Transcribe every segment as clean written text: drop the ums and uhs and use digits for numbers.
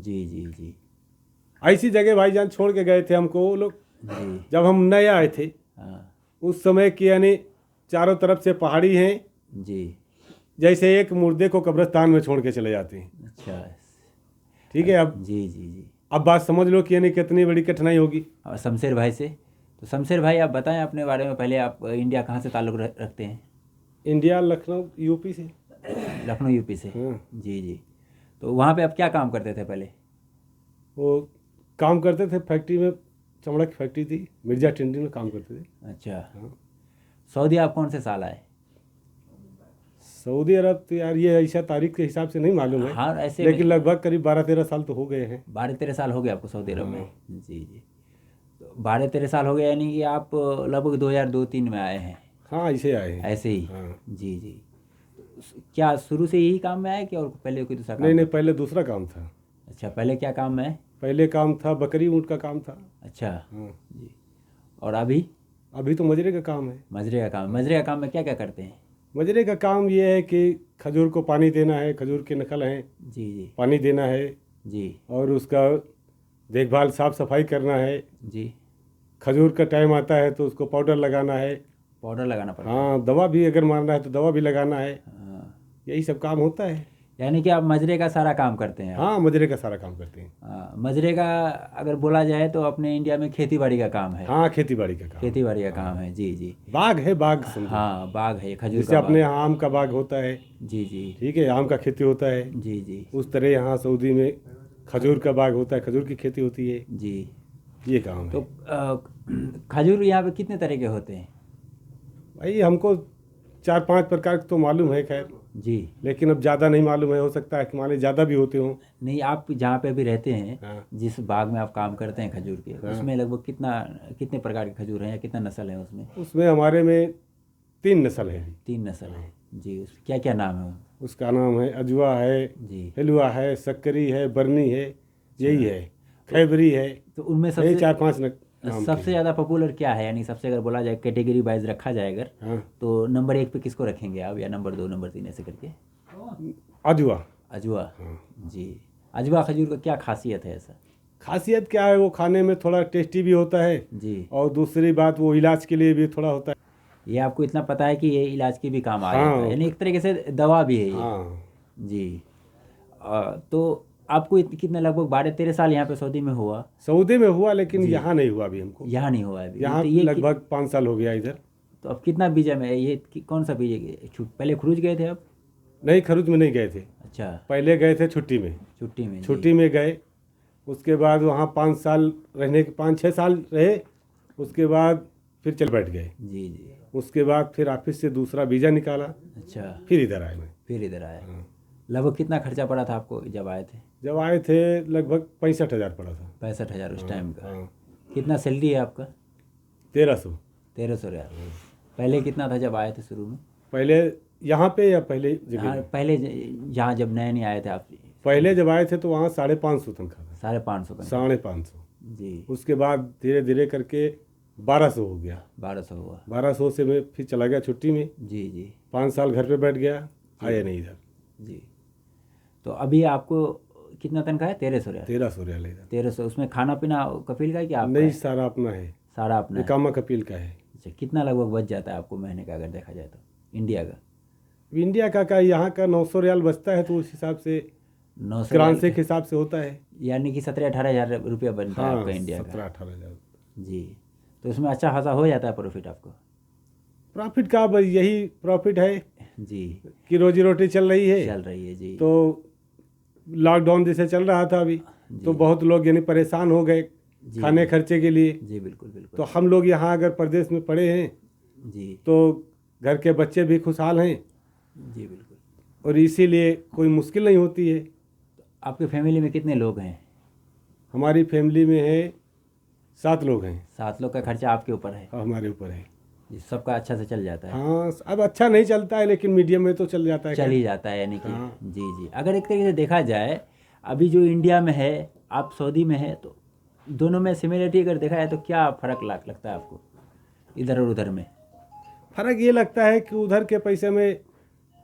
जी जी जी ऐसी जगह भाईजान छोड़ के गए थे हमको वो लोग, जी। जब हम नए आए थे हाँ उस समय की, यानी चारों तरफ से पहाड़ी हैं, जी। जैसे एक मुर्दे को कब्रिस्तान में छोड़ के चले जाते हैं। अच्छा। ठीक है, अब जी जी जी। अब बात समझ लो कि यानी कितनी बड़ी कठिनाई होगी। और शमशेर भाई से, तो शमशेर भाई आप बताएं अपने बारे में। पहले आप इंडिया कहाँ से ताल्लुक़ रखते हैं? इंडिया, लखनऊ, यूपी से। लखनऊ यूपी से। हाँ, जी जी। तो वहाँ पे आप क्या काम करते थे पहले? वो काम करते थे फैक्ट्री में, चमड़ा की फैक्ट्री थी, मिर्जा टिंडी में काम करते थे। अच्छा। हाँ। सऊदी आप कौन से साल आए? सऊदी अरब तो यार ये ऐसा तारीख के हिसाब से नहीं मालूम है, हाँ ऐसे लेकिन लगभग करीब 12-13 साल तो हो गए हैं। 12-13 साल हो गए आपको सऊदी अरब में? हाँ। जी जी। तो 12-13 साल हो गए, यानी कि आप लगभग 2002-03 में आए हैं? हाँ, ऐसे आए हैं। ऐसे ही? हाँ। जी जी। तो क्या शुरू से यही काम में आए कि और पहले कोई दूसरा काम नहीं नहीं, करते? पहले दूसरा काम था। अच्छा, पहले क्या काम है? पहले काम था बकरी ऊँट का काम था। अच्छा। हाँ। जी। और अभी? अभी तो मजरे का काम है। मजरे का काम। मजरे का काम में क्या क्या करते हैं? मजरे का काम ये है कि खजूर को पानी देना है, खजूर के नकल हैं, जी जी पानी देना है जी और उसका देखभाल, साफ सफाई करना है। जी। खजूर का टाइम आता है तो उसको पाउडर लगाना है। पाउडर लगाना पड़ता है? हाँ, दवा भी अगर मारना है तो दवा भी लगाना है। हाँ। यही सब काम होता है। यानी कि आप मजरे का सारा काम करते हैं आप? हाँ, मजरे का सारा काम करते हैं। हाँ, मजरे का अगर बोला जाए तो अपने इंडिया में खेती बाड़ी का काम है। हाँ, खेती बाड़ी का काम। खेती बाड़ी का काम है। जी जी। बाग है, बाग समझो। हाँ, बाग है, खजूर जैसे का अपने बाग। यहाँ आम का बाग होता है, जी जी ठीक है, आम का खेती होता है, जी जी उस तरह यहाँ सऊदी में खजूर का बाग होता है, खजूर की खेती होती है। जी। ये काम तो है। खजूर यहाँ पे कितने तरह के होते हैं? भाई हमको 4-5 प्रकार के तो मालूम है, खैर, जी। लेकिन अब ज़्यादा नहीं मालूम है, हो सकता है कि माने ज़्यादा भी होते हों। नहीं, आप जहाँ पे भी रहते हैं, हाँ। जिस बाग में आप काम करते हैं खजूर के, हाँ। उसमें लगभग कितने प्रकार के खजूर हैं या कितना नस्ल है उसमें? उसमें हमारे में 3 नस्ल है। 3 नस्ल है। जी। उस क्या क्या नाम है? उसका नाम है अजवा है, जी। हिलवा है, सक्करी है, बरनी है, यही है, खैबरी है। तो उनमें यही 4-5 नाम के सबसे हैं। ज़्यादा पॉपुलर क्या है? यानी सबसे अगर बोला जाए कैटेगरी वाइज रखा जाए अगर, हाँ, तो नंबर 1 पे किसको रखेंगे आप, या नंबर 2, नंबर 3 ऐसे करके? अजवा। अजवा। हाँ। जी। अजवा खजूर का क्या खासियत है ऐसा? खासियत क्या है, वो खाने में थोड़ा टेस्टी भी होता है जी। और दूसरी बात वो इलाज के लिए भी थोड़ा होता है। ये आपको इतना पता है कि ये इलाज के भी काम आ हाँ। जाता है, यानी एक तरीके से दवा भी है ये? हाँ। जी। तो आपको कितने, लगभग 12-13 साल यहाँ पे सऊदी में हुआ? सऊदी में हुआ, लेकिन जी। यहाँ नहीं हुआ अभी हमको। यहाँ नहीं हुआ है अभी? यहाँ तो ये लगभग 5 साल हो गया इधर। तो अब कितना वीजा में है ये? कौन सा वीजा? पहले खुरूज गए थे आप? नहीं, खरुज में नहीं गए थे, अच्छा। पहले गए थे छुट्टी में। छुट्टी में? छुट्टी में गए, उसके बाद वहाँ 5 साल रहने के, 5-6 साल रहे, उसके बाद फिर चल बैठ गए। जी जी। उसके बाद फिर ऑफिस से दूसरा वीज़ा निकाला, अच्छा। फिर इधर आए मैं। फिर इधर आए। हाँ। लगभग कितना खर्चा पड़ा था आपको जब आए थे? जब आए थे लगभग 65,000 पड़ा था। 65,000 उस टाइम का? हाँ। कितना सैलरी है आपका? 1300। 1300 रियाल। पहले कितना था जब आए थे शुरू में? पहले यहाँ पे या पहले हाँ, जगह? पहले जहाँ जब नए नए आए थे आप? पहले जब आए थे तो वहाँ 550 तनख्वाह था। 550 का? 550। जी। उसके बाद धीरे धीरे करके 1200 हो गया। 1200 हुआ। 1200 से मैं फिर चला गया छुट्टी में, जी जी 5 साल घर पे बैठ गया, आया नहीं इधर। जी। तो अभी आपको कितना तनख्वाह है? 1300 रियाल? 1300 रियाल इधर। 1300। उसमें खाना पीना कफील का है कि आपका नहीं, है? सारा अपना है, सारा अपना है? निकामा कपील का है। अच्छा, कितना लगभग बच जाता है आपको महीने का अगर देखा जाए तो इंडिया का? इंडिया का यहाँ का 900 रियाल बचता है, तो उस हिसाब से 900 करेंसी के हिसाब से होता है। यानी कि 17-18 हज़ार रुपया बनता है हाँ, आपका इंडिया का? 17-18 हज़ार। जी। तो उसमें अच्छा खासा हो जाता है प्रॉफिट आपको? प्रॉफिट का बस यही प्रॉफिट है जी। कि रोजी रोटी चल रही है। चल रही है। जी। तो लॉकडाउन जैसे चल रहा था अभी, तो बहुत लोग यानी परेशान हो गए जी। खाने खर्चे के लिए। जी बिल्कुल बिल्कुल। तो हम लोग यहाँ अगर प्रदेश में पड़े हैं जी तो घर के बच्चे भी खुशहाल हैं, जी बिल्कुल। और इसीलिए कोई मुश्किल नहीं होती है। आपके फैमिली में कितने लोग हैं? हमारी फैमिली में है 7 लोग हैं। 7 लोग का खर्चा आपके ऊपर है? और हमारे ऊपर है। जी, सबका अच्छा से चल जाता है? हाँ, अब अच्छा नहीं चलता है, लेकिन मीडियम में तो चल जाता है। चल ही जाता है यानी कि? हाँ। जी जी। अगर एक तरीके से देखा जाए, अभी जो इंडिया में है, आप सऊदी में है, तो दोनों में सिमिलरिटी अगर देखा जाए तो क्या फ़र्क लगता है आपको इधर और उधर में? फर्क ये लगता है कि उधर के पैसे में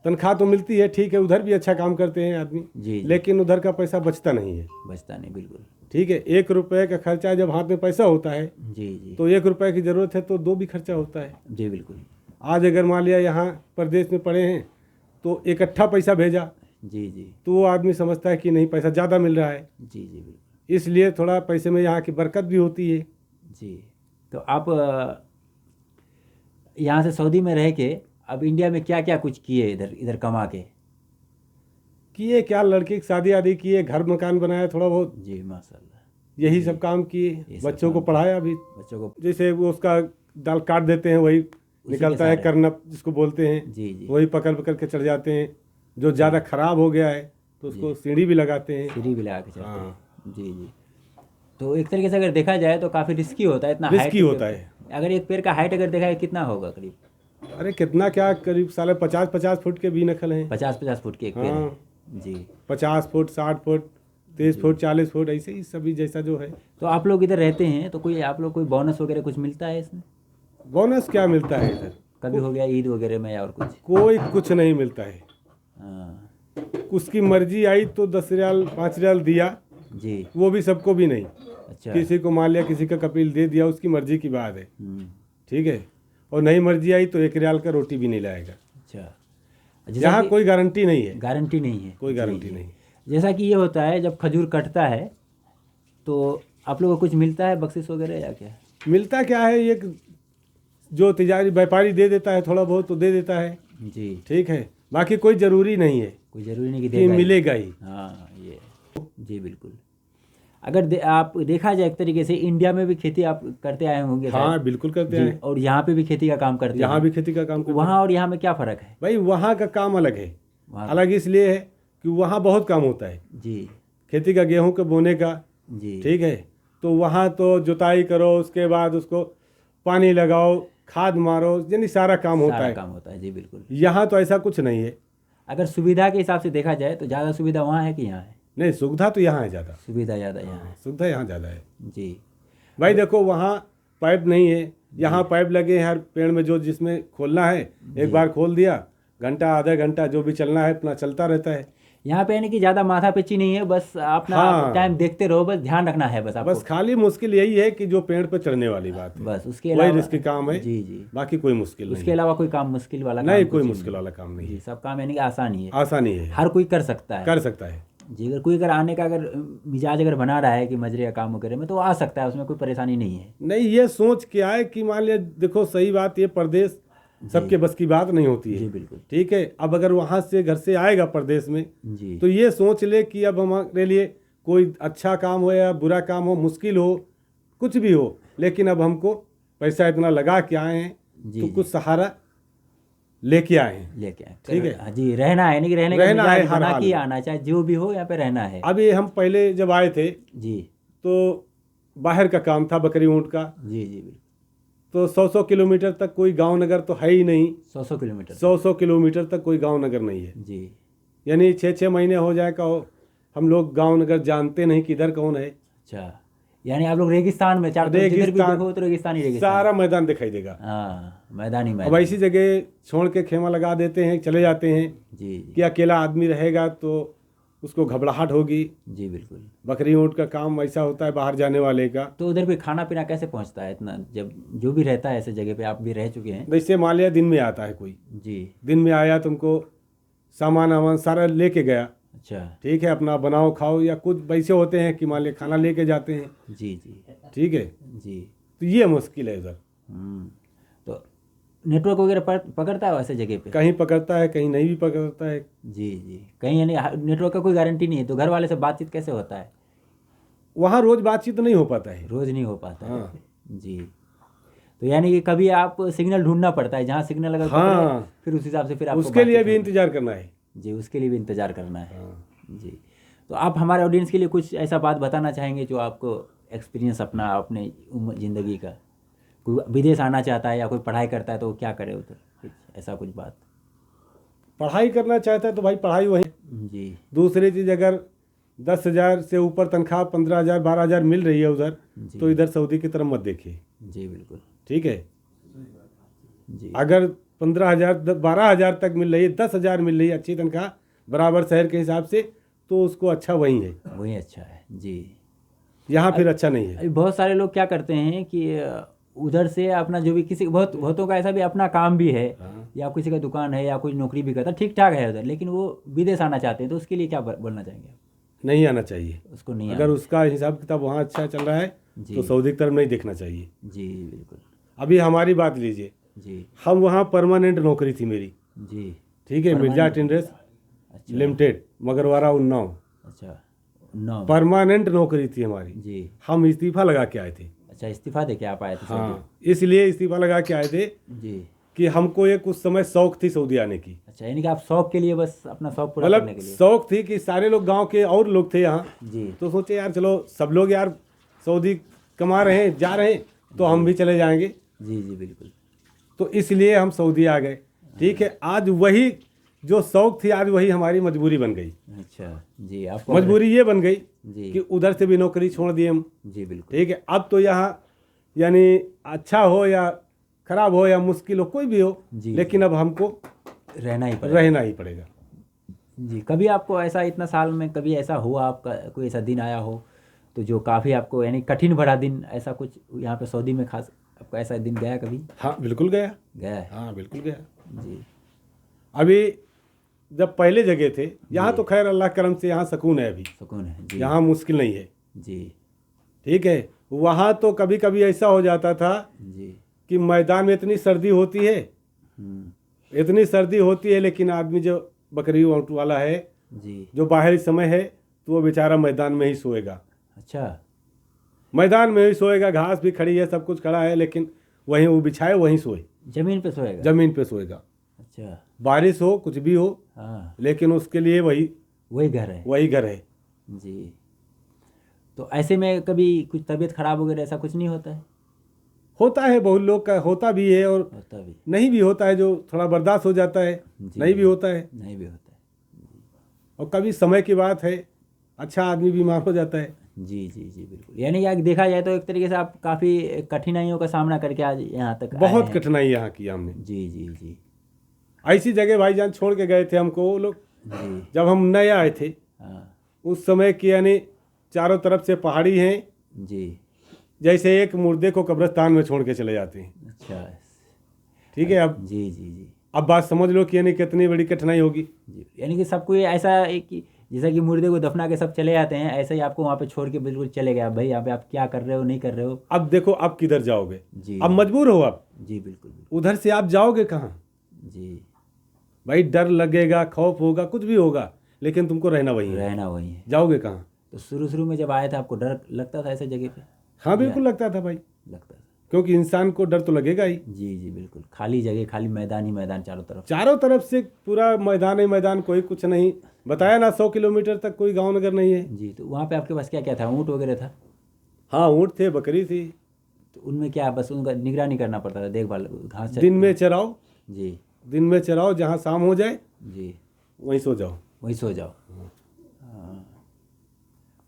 तनख्वाह तो मिलती है, ठीक है, उधर भी अच्छा काम करते हैं आदमी, जी। लेकिन उधर का पैसा बचता नहीं है। बचता नहीं, बिल्कुल। ठीक है, 1 रुपये का खर्चा जब हाथ में पैसा होता है जी जी तो 1 रुपये की ज़रूरत है तो 2 भी खर्चा होता है। जी, बिल्कुल। आज अगर मान लिया यहाँ प्रदेश में पड़े हैं तो इकट्ठा पैसा भेजा जी जी तो वो आदमी समझता है कि नहीं पैसा ज़्यादा मिल रहा है, जी जी, बिल्कुल। इसलिए थोड़ा पैसे में यहाँ की बरकत भी होती है। जी। तो आप यहाँ से सऊदी में रह के अब इंडिया में क्या क्या कुछ किए इधर इधर कमा के? किए क्या, लड़की की शादी आदि किए, घर मकान बनाया थोड़ा बहुत, जी, माशाल्लाह। यही सब काम किए, ये सब बच्चों को काम पढ़ाया भी। बच्चों को। जैसे वो उसका दाल काट देते हैं, वही निकलता है सहारे। करनप जिसको बोलते हैं, जी जी, वही पकड़ पकड़ के चढ़ जाते हैं। जो ज़्यादा खराब हो गया है तो उसको सीढ़ी भी लगाते हैं। सीढ़ी भी लगा के चढ़ते हाँ। हैं। जी जी। तो एक तरीके से अगर देखा जाए तो काफ़ी रिस्की होता है, इतना रिस्की हाइट होता है। अगर एक पेड़ का हाइट अगर देखा है कितना होगा करीब? अरे कितना क्या, करीब साले 50-50 फुट के भी नखल हैं। 50-50 फुट के एक पेड़ है। हाँ। जी। 50 फुट, 60 फुट, 30 फुट, 40 फुट, ऐसे ही सभी जैसा जो है। तो आप लोग इधर रहते हैं तो कोई आप लोग कोई बोनस वगैरह कुछ मिलता है इसमें? बोनस क्या मिलता है इधर? कभी हो गया ईद वगैरह में या और कुछ? कोई कुछ नहीं मिलता है। हाँ। उसकी मर्जी आई तो 10 रियाल 5 रियाल दिया, जी। वो भी सबको भी नहीं। अच्छा। किसी को मान लिया, किसी का कपिल दे दिया, उसकी मर्जी की बात है। हम्म, ठीक है, और नहीं मर्जी आई तो 1 रियाल का रोटी भी नहीं लाएगा। अच्छा। जैसा यहाँ कि कोई गारंटी नहीं है, गारंटी नहीं है। कोई जी, गारंटी जी। नहीं। जैसा कि ये होता है जब खजूर कटता है तो आप लोगों को कुछ मिलता है बख्शिश वगैरह या क्या? मिलता क्या है, एक जो तिजारी व्यापारी दे देता है थोड़ा बहुत तो दे देता है, जी। ठीक है, बाकी कोई ज़रूरी नहीं है कोई ज़रूरी नहीं कि कि देगा ही। मिलेगा ही। हाँ, ये। जी, बिल्कुल। अगर आप देखा जाए एक तरीके से इंडिया में भी खेती आप करते आए होंगे शायद। हाँ बिल्कुल करते जी, हैं। और यहाँ पे भी खेती का काम करते यहाँ हैं। भी खेती का काम करते हैं। वहाँ और यहाँ में क्या फ़र्क है? भाई वहाँ का काम अलग है। वहाँ। अलग इसलिए है कि वहाँ बहुत काम होता है जी खेती का, गेहूं के बोने का। जी ठीक है, तो वहाँ तो जुताई करो, उसके बाद उसको पानी लगाओ, खाद मारो, यानी सारा काम होता सारा है। काम होता है। जी, बिल्कुल। यहाँ तो ऐसा कुछ नहीं है। अगर सुविधा के हिसाब से देखा जाए तो ज़्यादा सुविधा वहाँ है कि यहाँ है? नहीं, सुविधा तो यहाँ है ज़्यादा। सुविधा ज़्यादा यहाँ है। सुविधा यहाँ ज़्यादा है। जी भाई देखो, वहाँ पाइप नहीं है, यहाँ पाइप लगे हैं हर पेड़ में, जो जिसमें खोलना है एक बार खोल दिया, घंटा आधा घंटा जो भी चलना है अपना चलता रहता है। यहाँ पे यानी कि ज़्यादा माथा पेची नहीं है, बस अपना हाँ। टाइम देखते रहो, बस ध्यान रखना है बस आपको। बस खाली मुश्किल यही है कि जो पेड़ पे चढ़ने वाली बात है, बस उसके वही अलावा रिस्क काम है। जी जी। बाकी कोई मुश्किल नहीं उसके है। अलावा कोई काम मुश्किल वाला नहीं, काम कोई कुछ मुश्किल वाला काम नहीं जी, है, सब काम यानी कि आसान ही है। आसानी है, हर कोई कर सकता है। कर सकता है। जी, अगर कोई अगर आने का अगर मिजाज अगर बना रहा है कि मजरे का काम वगैरह में तो आ सकता है, उसमें कोई परेशानी नहीं है। नहीं, ये सोच क्या है कि मान लिया, देखो सही बात, ये प्रदेश सबके बस की बात नहीं होती जी, है। बिल्कुल। ठीक है, अब अगर वहाँ से घर से आएगा प्रदेश में जी तो ये सोच ले कि अब हमारे लिए कोई अच्छा काम हो या बुरा काम हो, मुश्किल हो, कुछ भी हो, लेकिन अब हमको पैसा इतना लगा के आए हैं जी, तो जी। कुछ सहारा लेके आए हैं। लेके आए। ठीक है। हाँ जी, रहना है, नहीं कि रहने का रहना है मिजाज हर बना हाल के ही में। आना, चाहे जो भी हो यहाँ पे रहना है। अभी हम पहले जब आए थे जी तो बाहर का काम था, बकरी ऊँट का, जी जी, बिल्कुल। तो 100-100 किलोमीटर तक कोई गांव नगर तो है ही नहीं। 100 किलोमीटर। 100-100 किलोमीटर तक कोई गांव नगर नहीं है। जी। यानी 6-6 महीने हो जाए का हम लोग गांव नगर जानते नहीं किधर कौन है। अच्छा, यानी आप लोग रेगिस्तान में चारों तरफ जिधर भी रेगिस्तान, देखो तो रेगिस्तान ही रेगिस्तान। सारा मैदान दिखाई देगा। हाँ, मैदानी अब मैदान। ऐसी जगह छोड़ के खेमा लगा देते हैं, चले जाते हैं जी जी कि अकेला आदमी रहेगा तो उसको घबराहट होगी। जी, बिल्कुल। बकरी ऊँट का काम ऐसा होता है बाहर जाने वाले का। तो उधर पे खाना पीना कैसे पहुंचता है इतना, जब जो भी रहता है ऐसे जगह पे, आप भी रह चुके हैं? जैसे मान लिया दिन में आता है कोई, जी। दिन में आया, तुमको सामान वामान सारा लेके गया, अच्छा। ठीक है, अपना बनाओ खाओ, या कुछ वैसे होते हैं कि मान लिया खाना लेके जाते हैं। जी जी ठीक है, जी। तो ये मुश्किल है उधर। तो नेटवर्क वगैरह पकड़ता है वैसे जगह पे? कहीं पकड़ता है, कहीं नहीं भी पकड़ता है। जी जी, कहीं यानी नेटवर्क का कोई गारंटी नहीं है, तो घर वाले से बातचीत कैसे होता है? वहाँ रोज बातचीत नहीं हो पाता है। रोज नहीं हो पाता है। हाँ। जी, तो यानी कि कभी आप सिग्नल ढूंढना पड़ता है, जहाँ सिग्नल अगर हाँ। पकड़े, फिर उस हिसाब से फिर आपको उसके लिए बातचीत भी होगी। इंतजार करना है। जी, उसके लिए भी इंतजार करना है। हाँ। जी, तो आप हमारे ऑडियंस के लिए कुछ ऐसा बात बताना चाहेंगे जो आपको एक्सपीरियंस अपना अपने ज़िंदगी का, कोई विदेश आना चाहता है या कोई पढ़ाई करता है तो वो क्या करे उधर, कुछ ऐसा कुछ बात? पढ़ाई करना चाहता है तो भाई पढ़ाई वही। जी दूसरी चीज़, अगर 10,000 से ऊपर तनख्वाह 15,000 12,000 मिल रही है उधर, जी। तो इधर सऊदी की तरफ मत देखिए। जी, बिल्कुल। ठीक है, जी अगर 15,000 12,000 तक मिल रही है, 10,000 मिल रही है अच्छी तनख्वाह बराबर शहर के हिसाब से, तो उसको अच्छा वहीं है। वही अच्छा है जी। यहाँ फिर अच्छा नहीं है। अभी बहुत सारे लोग क्या करते हैं कि उधर से अपना जो भी किसी बहुतों का ऐसा भी अपना काम भी है, हाँ। या किसी का दुकान है या कोई नौकरी भी करता है, ठीक ठाक है उधर, लेकिन वो विदेश आना चाहते हैं, तो उसके लिए क्या बोलना चाहेंगे आप? नहीं आना चाहिए। उसको नहीं अगर आना उसका हिसाब किताब वहाँ अच्छा चल रहा है जी। तो सऊदी की तरफ नहीं देखना चाहिए। जी बिल्कुल। अभी हमारी बात लीजिए, जी हम वहाँ परमानेंट नौकरी थी मेरी, जी। ठीक है, मिर्जा टिंडर्स अच्छा लिमिटेड मगरवाड़ा उन्नाव, अच्छा। नौ परमानेंट नौकरी थी हमारी। जी। हम इस्तीफा लगा के आए थे। अच्छा, इस्तीफा दे के आप आए थे सऊदी? हाँ, इसलिए इस्तीफा लगा के आए थे जी। कि हमको एक उस समय शौक थी सऊदी आने की। अच्छा, यानी कि आप शौक के लिए, बस अपना शौक पूरा करने मतलब के लिए? शौक थी कि सारे लोग गांव के और लोग थे यहाँ, जी तो सोचे यार चलो सब लोग यार सऊदी कमा रहे हैं, जा रहे हैं, तो हम भी चले जाएंगे। जी जी बिल्कुल। तो इसलिए हम सऊदी आ गए। ठीक है, आज वही जो शौक थी आज वही हमारी मजबूरी बन गई। अच्छा जी। आपको मजबूरी ये बन गई जी कि उधर से भी नौकरी छोड़ दिए हम। जी बिल्कुल। ठीक है, अब तो यहाँ यानी अच्छा हो या खराब हो या मुश्किल हो कोई भी हो, जी, लेकिन अब हमको रहना ही पड़ेगा। रहना ही पड़ेगा। जी। कभी आपको ऐसा, इतना साल में कभी ऐसा हुआ आपका, कोई ऐसा दिन आया हो तो जो काफ़ी आपको, यानी कठिन भरा दिन, ऐसा कुछ यहाँ पे सऊदी में खास आपको ऐसा दिन गया कभी? हाँ बिल्कुल गया। गया है? हाँ बिल्कुल गया। जी अभी जब पहले जगह थे यहाँ तो खैर अल्लाह करम से यहाँ सुकून है, अभी सुकून है जी। यहाँ मुश्किल नहीं है। जी ठीक है, वहाँ तो कभी कभी ऐसा हो जाता था जी। कि मैदान में इतनी सर्दी होती है, इतनी सर्दी होती है, लेकिन आदमी जो बकरी वाला है जी। जो बाहरी समय है तो वो बेचारा मैदान में ही सोएगा। अच्छा। मैदान में ही सोएगा, घास भी खड़ी है, सब कुछ खड़ा है, लेकिन वहीं वो बिछाए वहीं सोए, जमीन पे सोएगा? जमीन पे सोएगा। अच्छा। बारिश हो कुछ भी हो, हाँ, लेकिन उसके लिए वही वही घर है? वही घर है। जी। तो ऐसे में कभी कुछ तबीयत खराब वगैरह ऐसा कुछ नहीं होता है? होता है, बहुत लोग का होता भी है और होता भी? नहीं भी होता है, जो थोड़ा बर्दाश्त हो जाता है, जी। नहीं भी होता है। नहीं भी होता है। और कभी समय की बात है, अच्छा आदमी बीमार हो जाता है। जी जी जी बिल्कुल। यानी कि देखा जाए तो एक तरीके से आप काफ़ी कठिनाइयों का सामना करके आज यहाँ तक आए बहुत हैं। कठिनाई यहाँ की हमने। जी जी जी ऐसी जगह भाईजान छोड़ के गए थे हमको वो लोग, जी। जब हम नए आए थे हाँ उस समय की, यानी चारों तरफ से पहाड़ी हैं, जी। जैसे एक मुर्दे को कब्रिस्तान में छोड़ के चले जाते हैं। अच्छा। ठीक है, अब जी जी जी बात समझ लो कि यानी कितनी बड़ी कठिनाई होगी। जी। यानी कि सबको ये ऐसा एक कि जैसा कि मुर्दे को दफना के सब चले जाते हैं, ऐसे ही आपको वहाँ पे छोड़ के बिल्कुल चले गए, भाई यहाँ पे आप क्या कर रहे हो, नहीं कर रहे हो। अब देखो अब किधर जाओगे, जी। अब मजबूर हो आप, जी बिल्कुल बिल्कुल। उधर से आप जाओगे कहाँ? जी। भाई डर लगेगा, खौफ होगा, कुछ भी होगा, लेकिन तुमको रहना वहीं है, रहना वही है। जाओगे कहाँ? तो शुरू में जब आए थे आपको डर लगता था ऐसे जगह पे? हाँ बिल्कुल लगता था भाई, लगता था। क्योंकि इंसान को डर तो लगेगा ही। जी जी बिल्कुल। खाली जगह, खाली मैदान ही मैदान चारों तरफ। चारों तरफ से पूरा मैदान ही मैदान, कोई कुछ नहीं, बताया ना 100 किलोमीटर तक कोई गांव नगर नहीं है। जी। तो वहाँ पे आपके पास क्या क्या था, ऊँट वगैरह था? हाँ ऊँट थे, बकरी थी। तो उनमें क्या, बस उनका निगरानी करना पड़ता था, देखभाल, घास दिन में चराओ, जी दिन में चराओ, जहाँ शाम हो जाए जी वहीं सो जाओ। वहीं सो जाओ। हाँ।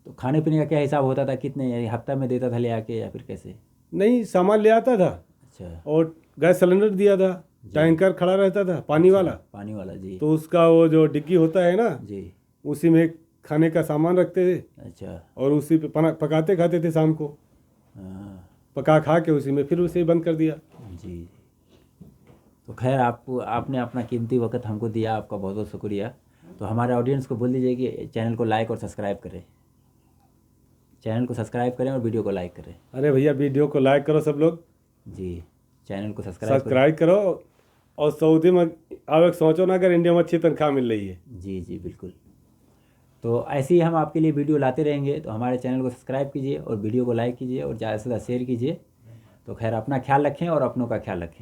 तो खाने पीने का क्या हिसाब होता था, कितने हफ्ता में देता था ले आके, या फिर कैसे? नहीं, सामान ले आता था अच्छा। और गैस सिलेंडर दिया था, टैंकर खड़ा रहता था पानी वाला, पानी वाला जी। तो उसका वो जो डिग्गी होता है ना, जी। उसी में खाने का सामान रखते थे अच्छा। और उसी पे पकाते खाते थे शाम को, हाँ पका खा के उसी में फिर उसे बंद कर दिया। जी। तो खैर आपने अपना कीमती वक्त हमको दिया, आपका बहुत बहुत शुक्रिया। तो हमारे ऑडियंस को बोल दीजिए कि चैनल को लाइक और सब्सक्राइब करें, चैनल को सब्सक्राइब करें और वीडियो को लाइक करें। अरे भैया वीडियो को लाइक करो सब लोग, जी। चैनल को सब्सक्राइब करें। सब्सक्राइब करो, और सऊदी में अब एक सोचो ना, अगर इंडिया में अच्छी तनख्वाह मिल रही है। जी जी बिल्कुल। तो ऐसे ही हम आपके लिए वीडियो लाते रहेंगे, तो हमारे चैनल को सब्सक्राइब कीजिए और वीडियो को लाइक कीजिए और ज़्यादा से ज़्यादा शेयर कीजिए। तो खैर अपना ख्याल रखें और अपनों का ख्याल रखें।